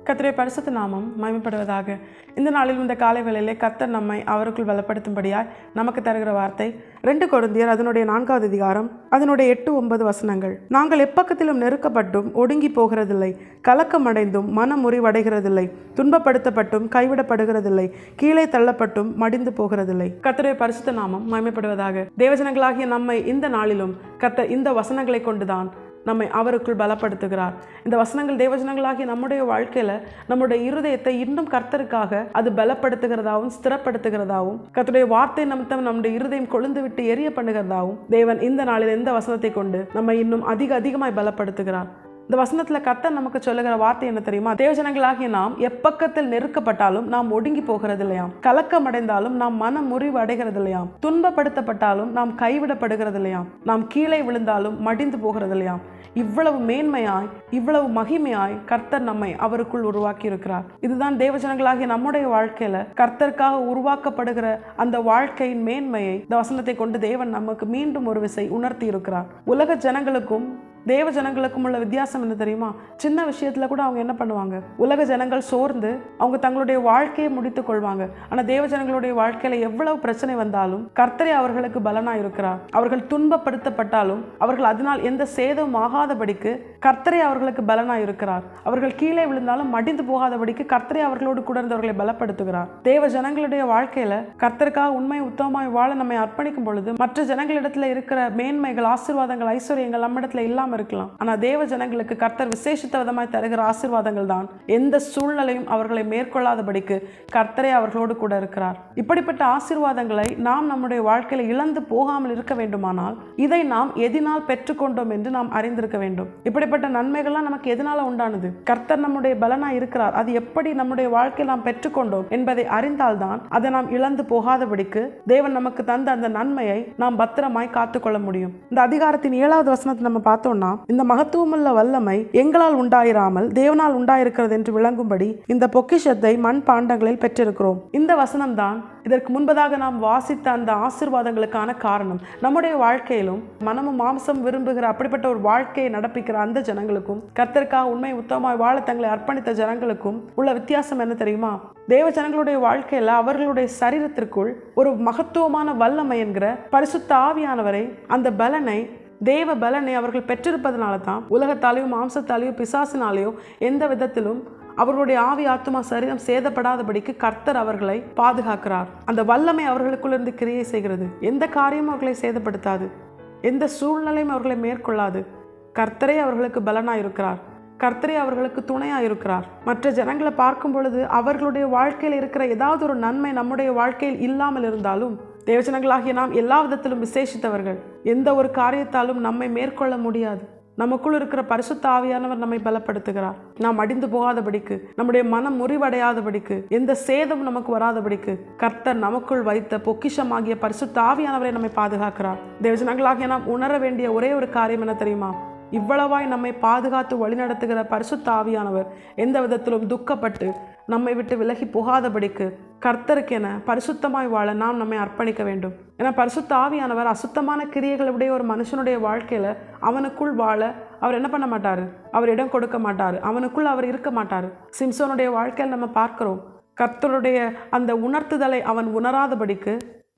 கர்த்தருடைய பரிசுத்த நாமம் மகிமைப்படுவதாக. இந்த நாளில் இந்த காலை வேளையிலே கர்த்தர் நம்மை அவருக்குள் பலப்படுத்தும்படியாய் நமக்கு தருகிற வார்த்தை 2 கொரிந்தியர் அதனுடைய 4வது அதிகாரம் அதனுடைய 8-9 வசனங்கள். நாங்கள் எப்பக்கத்திலும் நெருக்கப்பட்டும் ஒடுங்கி போகிறதில்லை, கலக்கமடைந்தும் மனம் முறிவடைகிறதில்லை, துன்பப்படுத்தப்பட்டும் கைவிடப்படுகிறதில்லை, கீழே தள்ளப்பட்டும் மடிந்து போகிறதில்லை. கர்த்தருடைய பரிசுத்த நாமம் மகிமைப்படுவதாக. தேவஜனங்களாகிய நம்மை இந்த நாளிலும் கர்த்தர் இந்த வசனங்களை கொண்டுதான் நம்மை அவருக்குள் பலப்படுத்துகிறார். இந்த வசனங்கள் தேவஜனங்களாகிய நம்முடைய வாழ்க்கையில நம்முடைய இருதயத்தை இன்னும் கர்த்தருக்காக அது பலப்படுத்துகிறதாகவும் ஸ்திரப்படுத்துகிறதாகவும் கர்த்தருடைய வார்த்தை நிமித்தம் நம்முடைய இருதயம் கொழுந்து விட்டு எரிய பண்ணுகிறதாகவும் தேவன் இந்த நாளில் இந்த வசனத்தை கொண்டு நம்மை இன்னும் அதிகமாய் பலப்படுத்துகிறார். இந்த வசனத்துல கர்த்தர் நமக்கு சொல்லுகிற வார்த்தை என்ன தெரியுமா? தேவஜனங்களாகிய நாம் எப்பக்கத்தில் நெருக்கப்பட்டாலும் நாம் ஒடுங்கி போகிறது இல்லையாம், கலக்கம் அடைந்தாலும் நாம் மனம் முறிவு அடைகிறது இல்லையாம், துன்பப்படுத்தப்பட்டாலும் நாம் கைவிடப்படுகிறது இல்லையாம், நாம் கீழே விழுந்தாலும் மடிந்து போகிறது இல்லையாம். இவ்வளவு மேன்மையாய் இவ்வளவு மகிமையாய் கர்த்தர் நம்மை அவருக்குள் உருவாக்கி இருக்கிறார். இதுதான் தேவஜனங்களாகிய நம்முடைய வாழ்க்கையில கர்த்தருக்காக உருவாக்கப்படுகிற அந்த வாழ்க்கையின் மேன்மையை இந்த வசனத்தை கொண்டு தேவன் நமக்கு மீண்டும் ஒரு விசை உணர்த்தி இருக்கிறார். உலக ஜனங்களுக்கும் தேவ ஜனங்களுக்கும் உள்ள வித்தியாசம் என்ன தெரியுமா? சின்ன விஷயத்துல கூட அவங்க என்ன பண்ணுவாங்க? உலக ஜனங்கள் சோர்ந்து அவங்க தங்களுடைய வாழ்க்கையை முடித்துக் கொள்வாங்க. ஆனா தேவ ஜனங்களுடைய வாழ்க்கையில எவ்வளவு பிரச்சனை வந்தாலும் கர்த்தரே அவர்களுக்கு பலனாய் இருக்கிறார். அவர்கள் துன்பப்படுத்தப்பட்டாலும் அவர்கள் அதனால் எந்த சேதமும் ஆகாதபடிக்கு கர்த்தரே அவர்களுக்கு பலனாய் இருக்கிறார். அவர்கள் கீழே விழுந்தாலும் மடிந்து போகாதபடிக்கு கர்த்தரே அவர்களோடு கூட இருந்தவர்களை பலப்படுத்துகிறார். தேவ ஜனங்களுடைய வாழ்க்கையில கர்த்தருக்காக உண்மை உத்தமமாய் வாழ நம்மை அர்ப்பணிக்கும் பொழுது மற்ற ஜனங்களிடத்துல இருக்கிற மேன்மைகள், ஆசீர்வாதங்கள், ஐஸ்வர்யங்கள் நம்மிடத்துல இல்லாம இருக்கலாம். ஆனா தேவ ஜனங்களுக்கு கர்த்தர் விசேஷித்த விதமாய் தருகிற ஆசீர்வாதங்கள் தான் எந்த சூழ்நிலையும் அவர்களை மேற்கொள்ளாதபடிக்கு கர்த்தரே அவர்களோடு கூட இருக்கிறார். இப்படிப்பட்ட ஆசீர்வாதங்களை நாம் நம்முடைய வாழ்க்கையில இழந்து போகாமல் இருக்க வேண்டுமானால் இதை நாம் எதினால் பெற்றுக்கொண்டோம் என்று நாம் அறிந்திருக்க வேண்டும். இப்படிப்பட்ட நன்மைகள்லாம் நமக்கு எதனால உண்டானது? கர்த்தர் நம்முடைய பலனாய் இருக்கிறார். அது எப்படி நம்முடைய வாழ்க்கையில் நாம் பெற்றுக்கொண்டோம் என்பதை அறிந்தால்தான் அதை நாம் இழந்து போகாதபடிக்கு தேவன் நமக்கு தந்த அந்த நன்மையை நாம் பத்திரமாய் காத்துக்கொள்ள முடியும். இந்த அதிகாரத்தின் 7வது வசனத்தை நம்ம பார்த்தோம்னா, இந்த மகத்துவமுள்ள வல்லமை எங்களால் உண்டாயிராமல் தேவனால் உண்டாயிருக்கிறது என்று விளங்கும்படி இந்த பொக்கிஷத்தை மண் பாண்டங்களில் பெற்றிருக்கிறோம். இந்த வசனம் தான் இதற்கு முன்பதாக நாம் வாசித்த அந்த ஆசீர்வாதங்களுக்கான காரணம். நம்முடைய வாழ்க்கையிலும் மனமும் மாம்சம் விரும்புகிற அப்படிப்பட்ட ஒரு வாழ்க்கையை நடப்பிக்கிற அந்த ஜனங்களுக்கும் கர்த்தருக்காக உண்மை உத்தமமாய் வாழ தங்களை அர்ப்பணித்த ஜனங்களுக்கும் உள்ள வித்தியாசம் என்ன தெரியுமா? தேவ ஜனங்களுடைய வாழ்க்கையில அவர்களுடைய சரீரத்திற்குள் ஒரு மகத்துவமான வல்லமை என்கிற பரிசுத்த ஆவியானவரை, அந்த பலனை, தேவ பலனை அவர்கள் பெற்றிருப்பதனால தான் உலகத்தாலேயும் மாம்சத்தாலேயும் பிசாசினாலேயோ எந்த விதத்திலும் அவர்களுடைய ஆவி ஆத்துமா சரீரம் சேதப்படாதபடிக்கு கர்த்தர் அவர்களை பாதுகாக்கிறார். அந்த வல்லமை அவர்களுக்குள்ளிருந்து கிரியை செய்கிறது. எந்த காரியமும் அவர்களை சேதப்படுத்தாது, எந்த சூழ்நிலையும் அவர்களை மேற்கொள்ளாது. கர்த்தரே அவர்களுக்கு பலனாயிருக்கிறார். கர்த்தரே அவர்களுக்கு துணையாயிருக்கிறார். மற்ற ஜனங்களை பார்க்கும் பொழுது அவர்களுடைய வாழ்க்கையில் இருக்கிற ஏதாவது ஒரு நன்மை நம்முடைய வாழ்க்கையில் இல்லாமல் இருந்தாலும் தேவஜனங்களாகிய நாம் எல்லா விதத்திலும் விசேஷித்தவர்கள். எந்த ஒரு காரியத்தாலும் நம்மை மேற்கொள்ள முடியாது. நமக்குள் இருக்கிற பரிசுத்த ஆவியானவர் நம்மை பலப்படுத்துகிறார். நாம் அடிந்து போகாதபடிக்கு, நம்முடைய மனம் முறிவடையாதபடிக்கு, எந்த சேதமும் நமக்கு வராதபடிக்கு கர்த்தர் நமக்குள் வைத்த பொக்கிஷமாகிய பரிசுத்த ஆவியானவரை நம்மை பாதுகாக்கிறார். தேவஜனங்களாகிய நாம் உணர வேண்டிய ஒரே ஒரு காரியம் என்ன தெரியுமா? இவ்வளவாய் நம்மை பாதுகாத்து வழிநடத்துகிற பரிசுத்த ஆவியானவர் எந்த விதத்திலும் துக்கப்பட்டு நம்மை விட்டு விலகி போகாதபடிக்கு கர்த்தருக்கென பரிசுத்தமாய் வாழ நாம் நம்மை அர்ப்பணிக்க வேண்டும். ஏன்னா பரிசுத்த ஆவியானவர் அசுத்தமான கிரியைகளுடைய ஒரு மனுஷனுடைய வாழ்க்கையில அவனுக்குள் வாழ அவர் என்ன பண்ண மாட்டாரு? அவர் இடம் கொடுக்க மாட்டாரு. அவனுக்குள் அவர் இருக்க மாட்டாரு. சிம்சோனுடைய வாழ்க்கையில் நம்ம பார்க்கிறோம். கர்த்தருடைய அந்த உணர்த்துதலை அவன் உணராதபடிக்கு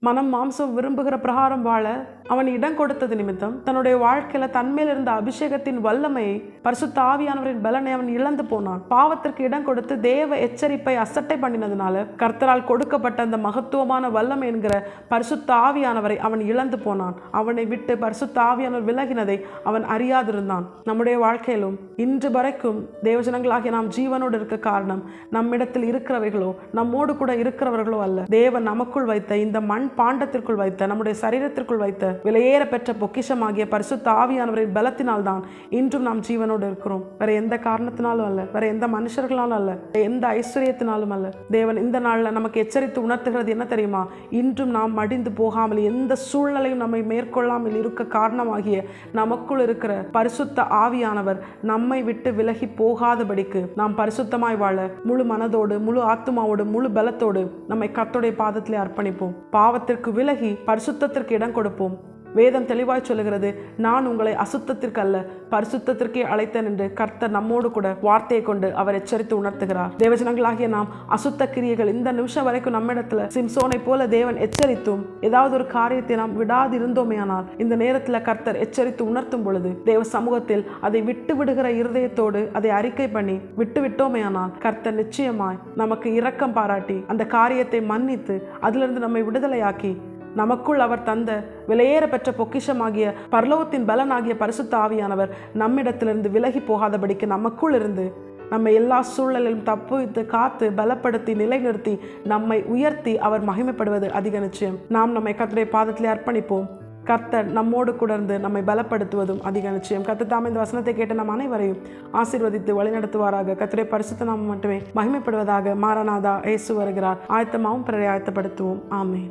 மனம் மாம்சம் விரும்புகிற பிரகாரம் வாழ அவன் இடம் கொடுத்தது நிமித்தம் தன்னுடைய வாழ்க்கையில தன்மேல் இருந்த அபிஷேகத்தின் வல்லமையை, பரிசுத்த ஆவியானவரின் பலனை அவன் இழந்து போனான். பாவத்திற்கு இடம் கொடுத்து தேவ எச்சரிப்பை அசட்டை பண்ணினதுனால கர்த்தரால் கொடுக்கப்பட்ட அந்த மகத்துவமான வல்லமை என்கிற பரிசுத்த ஆவியானவரை அவன் இழந்து போனான். அவனை விட்டு பரிசுத்த ஆவியானவர் விலகினதை அவன் அறியாதிருந்தான். நம்முடைய வாழ்க்கையிலும் இன்று வரைக்கும் தேவஜனங்களாகிய நாம் ஜீவனோடு இருக்க காரணம் நம்மிடத்தில் இருக்கிறவைகளோ நம்மோடு கூட இருக்கிறவர்களோ அல்ல. தேவன் நமக்குள் வைத்த இந்த மண் பாண்டத்திற்குள் வைத்த, நம்முடைய சரீரத்திற்குள் வைத்த விலையேற பெற்ற பொக்கிஷமாகிய பரிசுத்த ஆவியானவரின் பலத்தினால் தான் இன்றும் நாம் ஜீவனோடு இருக்கிறோம். வேற எந்த காரணத்தினாலும் அல்ல, வேற எந்த மனுஷர்களாலும் அல்ல, எந்த ஐஸ்வர்யத்தினாலும் அல்ல. தேவன் இந்த நாளில் நமக்கு எச்சரித்து உணர்த்துகிறது என்ன தெரியுமா? இன்றும் நாம் மடிந்து போகாமல், எந்த சூழ்நிலையும் நம்மை மேற்கொள்ளாமல் இருக்க காரணமாகிய நமக்குள் இருக்கிற பரிசுத்த ஆவியானவர் நம்மை விட்டு விலகி போகாதபடிக்கு நாம் பரிசுத்தமாய் வாழ முழு மனதோடு, முழு ஆத்துமாவோடு, முழு பலத்தோடு நம்மை கர்த்தருடைய பாதத்திலே அர்ப்பணிப்போம். பாவத்திற்கு விலகி பரிசுத்தத்திற்கு இடம் கொடுப்போம். வேதம் தெளிவாய் சொல்லுகிறது, நான் உங்களை அசுத்தத்திற்கு அல்ல பரிசுத்தத்திற்கே அழைத்தேன் என்று கர்த்தர் நம்மோடு கூட வார்த்தையை கொண்டு அவர் எச்சரித்து உணர்த்துகிறார். தேவஜனங்களாகிய நாம் அசுத்த கிரியைகள் இந்த நிமிஷம் வரைக்கும் நம்மிடத்துல சிம்சோனை போல தேவன் எச்சரித்தும் ஏதாவது ஒரு காரியத்தை நாம் விடாது இருந்தோமேயானால் இந்த நேரத்தில் கர்த்தர் எச்சரித்து உணர்த்தும் பொழுது தேவ சமூகத்தில் அதை விட்டு விடுகிற இருதயத்தோடு அதை அறிக்கை பண்ணி விட்டு விட்டோமேயானால் கர்த்தர் நிச்சயமாய் நமக்கு இரக்கம் பாராட்டி அந்த காரியத்தை மன்னித்து அதிலிருந்து நம்மை விடுதலையாக்கி நமக்குள் அவர் தந்த விலையேற பெற்ற பொக்கிஷமாகிய பரலோகத்தின் பலனாகிய பரிசுத்த ஆவியானவர் நம்மிடத்திலிருந்து விலகி போகாதபடிக்கு நமக்குள் இருந்து நம்மை எல்லா சூழலிலும் தப்புவித்து காத்து பலப்படுத்தி நிலைநிறுத்தி நம்மை உயர்த்தி அவர் மகிமைப்படுவது அதிக நிச்சயம். நாம் நம்மை கர்த்தருடைய பாதத்திலே அர்ப்பணிப்போம். கர்த்தர் நம்மோடு கூட இருந்து நம்மை பலப்படுத்துவதும் அதிக நிச்சயம். கர்த்தர் தாமே இந்த வசனத்தை கேட்ட நம் அனைவரையும் ஆசீர்வதித்து வழிநடத்துவாராக. கர்த்தருடைய பரிசுத்த நாமம் மட்டுமே மகிமைப்படுவதாக. மாரநாதா, இயேசு வருகிறார். ஆயத்தமாகவும் பிறரை ஆயத்தப்படுத்துவோம். ஆமென்.